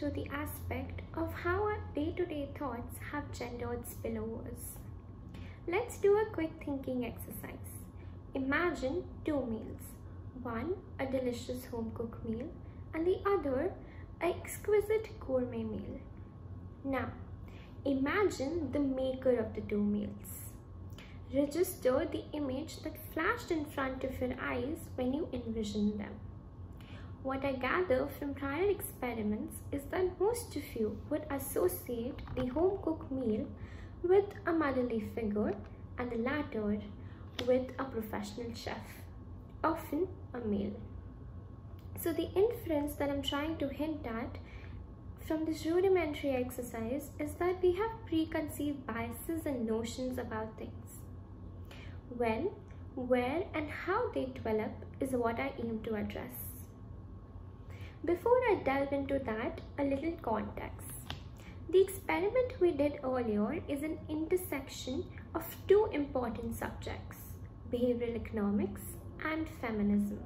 to the aspect of how our day-to-day thoughts have gendered spillovers. Let's do a quick thinking exercise. Imagine two meals, one a delicious home-cooked meal and the other an exquisite gourmet meal. Now, imagine the maker of the two meals. Register the image that flashed in front of your eyes when you envisioned them. What I gather from prior experiments is that most of you would associate the home-cooked meal with a motherly figure and the latter with a professional chef, often a male. So the inference that I'm trying to hint at from this rudimentary exercise is that we have preconceived biases and notions about things. When, where, and how they develop is what I aim to address. Before I delve into that, a little context. The experiment we did earlier is an intersection of two important subjects, behavioral economics and feminism.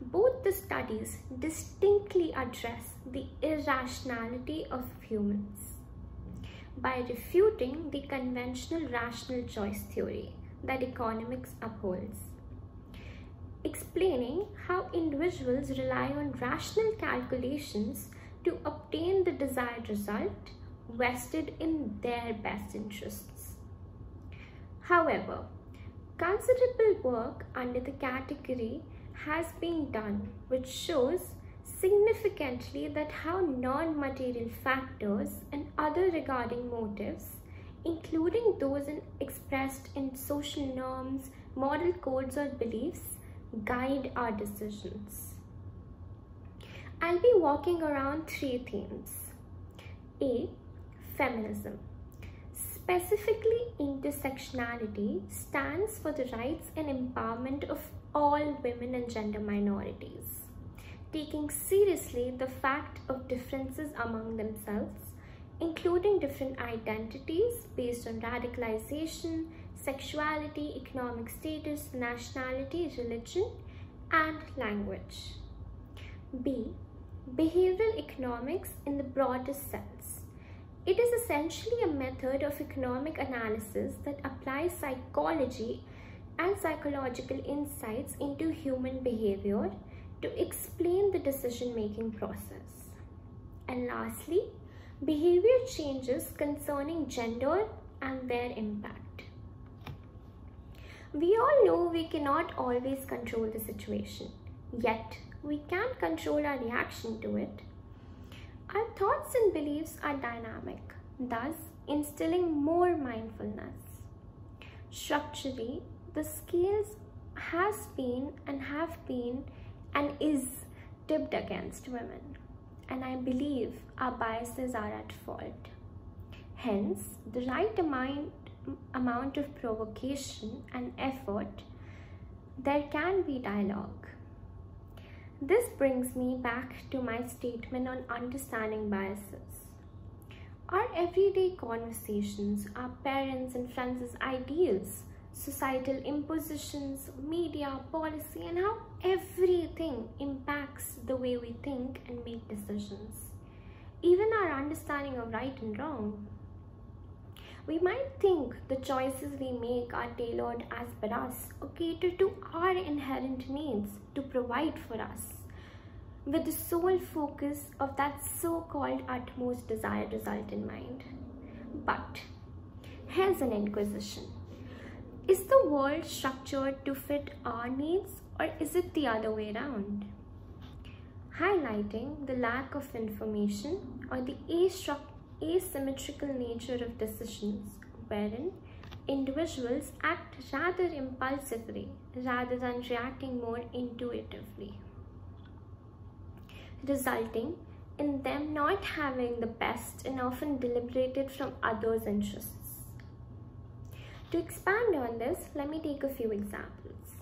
Both the studies distinctly address the irrationality of humans by refuting the conventional rational choice theory that economics upholds, explaining how individuals rely on rational calculations to obtain the desired result vested in their best interests. However, considerable work under the category has been done which shows significantly that how non-material factors and other regarding motives, including those expressed in social norms, moral codes or beliefs, guide our decisions. I'll be walking around three themes. A. Feminism. Specifically, intersectionality stands for the rights and empowerment of all women and gender minorities, taking seriously the fact of differences among themselves, including different identities based on radicalization, sexuality, economic status, nationality, religion, and language. B. Behavioral economics in the broadest sense. It is essentially a method of economic analysis that applies psychology and psychological insights into human behavior to explain the decision-making process. And lastly, behavior changes concerning gender and their impact. We all know we cannot always control the situation, yet we can control our reaction to it. Our thoughts and beliefs are dynamic, thus instilling more mindfulness. Structurally, the scales have been and is tipped against women, and I believe our biases are at fault. Hence, the right amount of provocation and effort, there can be dialogue. This brings me back to my statement on understanding biases. Our everyday conversations, our parents' and friends' ideals, societal impositions, media, policy, and how everything impacts the way we think and make decisions. Even our understanding of right and wrong. We might think the choices we make are tailored as per us or cater to our inherent needs to provide for us, with the sole focus of that so-called utmost desired result in mind. But here's an inquisition. Is the world structured to fit our needs, or is it the other way around? Highlighting the lack of information or the asymmetrical nature of decisions, wherein individuals act rather impulsively rather than reacting more intuitively, resulting in them not having the best and often deliberated from others' interests. To expand on this, let me take a few examples.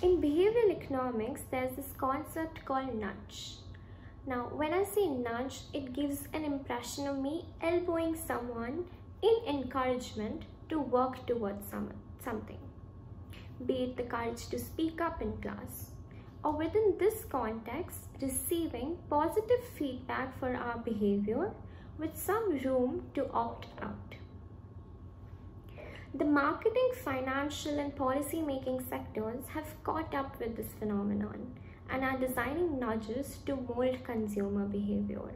In behavioral economics, there's this concept called nudge. Now, when I say nudge, it gives an impression of me elbowing someone in encouragement to work towards something, be it the courage to speak up in class, or within this context, receiving positive feedback for our behavior with some room to opt out. The marketing, financial, and policy-making sectors have caught up with this phenomenon and are designing nudges to mold consumer behavior.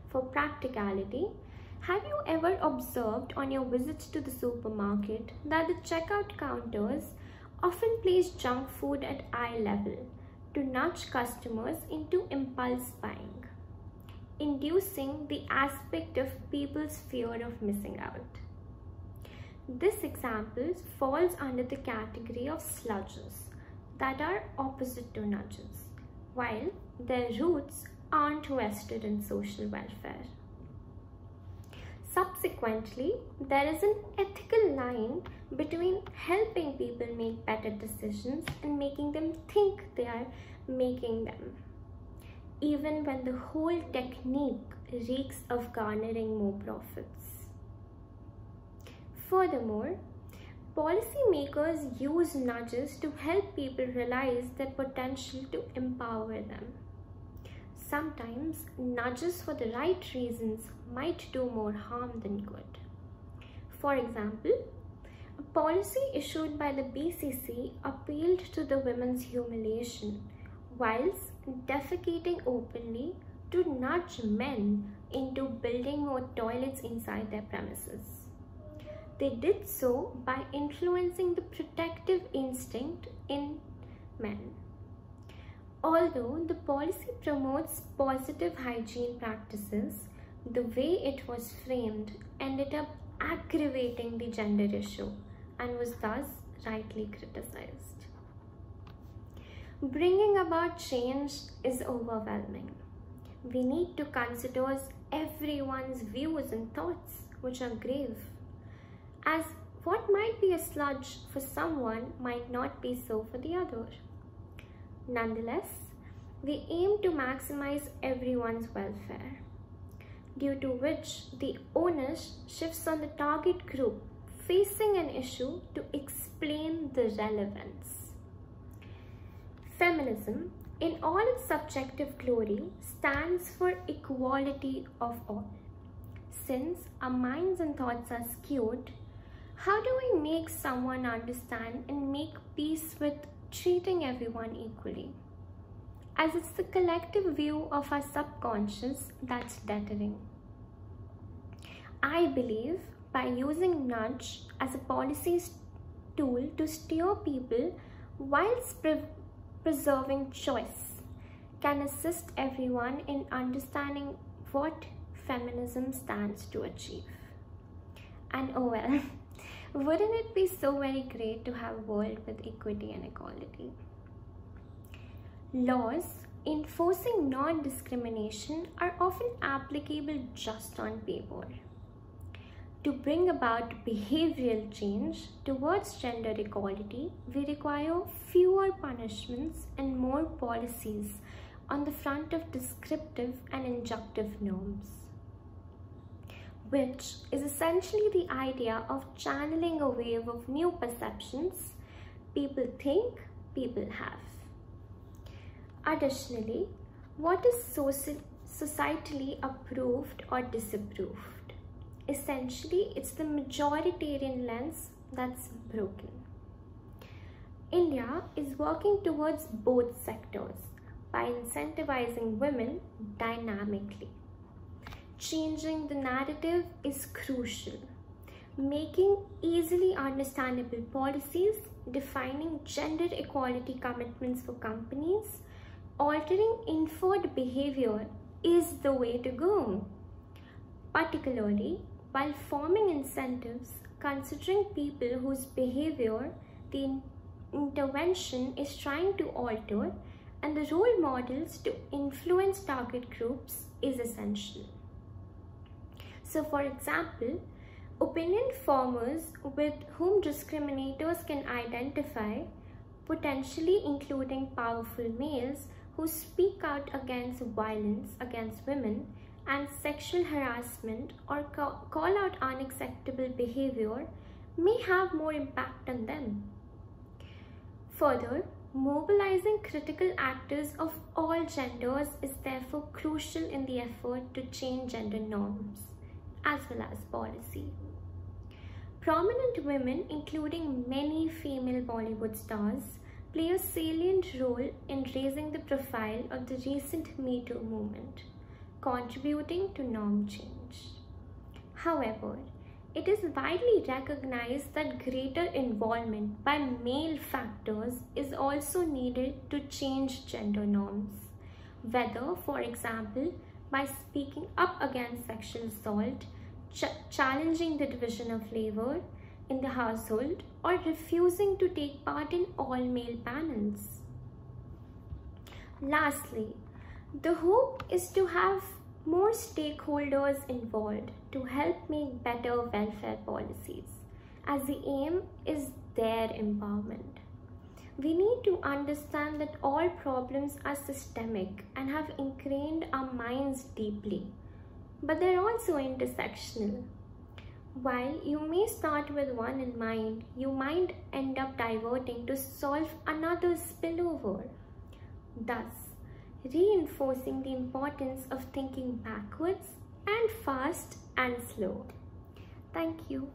For practicality, have you ever observed on your visits to the supermarket that the checkout counters often place junk food at eye level to nudge customers into impulse buying, inducing the aspect of people's fear of missing out? This example falls under the category of sludges that are opposite to nudges, while their roots aren't vested in social welfare. Subsequently, there is an ethical line between helping people make better decisions and making them think they are making them, even when the whole technique reeks of garnering more profits. Furthermore, policymakers use nudges to help people realize their potential to empower them. Sometimes nudges for the right reasons might do more harm than good. For example, a policy issued by the BCC appealed to the women's humiliation whilst defecating openly to nudge men into building more toilets inside their premises. They did so by influencing the protective instinct in men. Although the policy promotes positive hygiene practices, the way it was framed ended up aggravating the gender issue and was thus rightly criticized. Bringing about change is overwhelming. We need to consider everyone's views and thoughts, which are grave, as what might be a sludge for someone might not be so for the other. Nonetheless, we aim to maximize everyone's welfare, due to which the onus shifts on the target group facing an issue to explain the relevance. Feminism, in all its subjective glory, stands for equality of all. Since our minds and thoughts are skewed, how do we make someone understand and make peace with treating everyone equally? As it's the collective view of our subconscious that's deterring. I believe by using nudge as a policy tool to steer people whilst preserving choice can assist everyone in understanding what feminism stands to achieve. And oh well, wouldn't it be so very great to have a world with equity and equality? Laws enforcing non-discrimination are often applicable just on paper. To bring about behavioral change towards gender equality, we require fewer punishments and more policies on the front of descriptive and injunctive norms, which is essentially the idea of channeling a wave of new perceptions people think, people have. Additionally, what is societally approved or disapproved? Essentially, it's the majoritarian lens that's broken. India is working towards both sectors by incentivizing women dynamically. Changing the narrative is crucial. Making easily understandable policies, defining gender equality commitments for companies, altering inferred behavior is the way to go. Particularly while forming incentives, considering people whose behavior the intervention is trying to alter and the role models to influence target groups is essential. So for example, opinion formers with whom discriminators can identify, potentially including powerful males who speak out against violence against women and sexual harassment or call out unacceptable behavior, may have more impact on them. Further, Mobilizing critical actors of all genders is therefore crucial in the effort to change gender norms as well as policy. Prominent women, including many female Bollywood stars, play a salient role in raising the profile of the recent Me Too movement, contributing to norm change. However, it is widely recognized that greater involvement by male factors is also needed to change gender norms, whether, for example, by speaking up against sexual assault, challenging the division of labor in the household, or refusing to take part in all male panels. Lastly, the hope is to have more stakeholders involved to help make better welfare policies, as the aim is their empowerment. We need to understand that all problems are systemic and have ingrained our minds deeply, but they're also intersectional. While you may start with one in mind, you might end up diverting to solve another spillover, thus reinforcing the importance of thinking backwards and fast and slow. Thank you.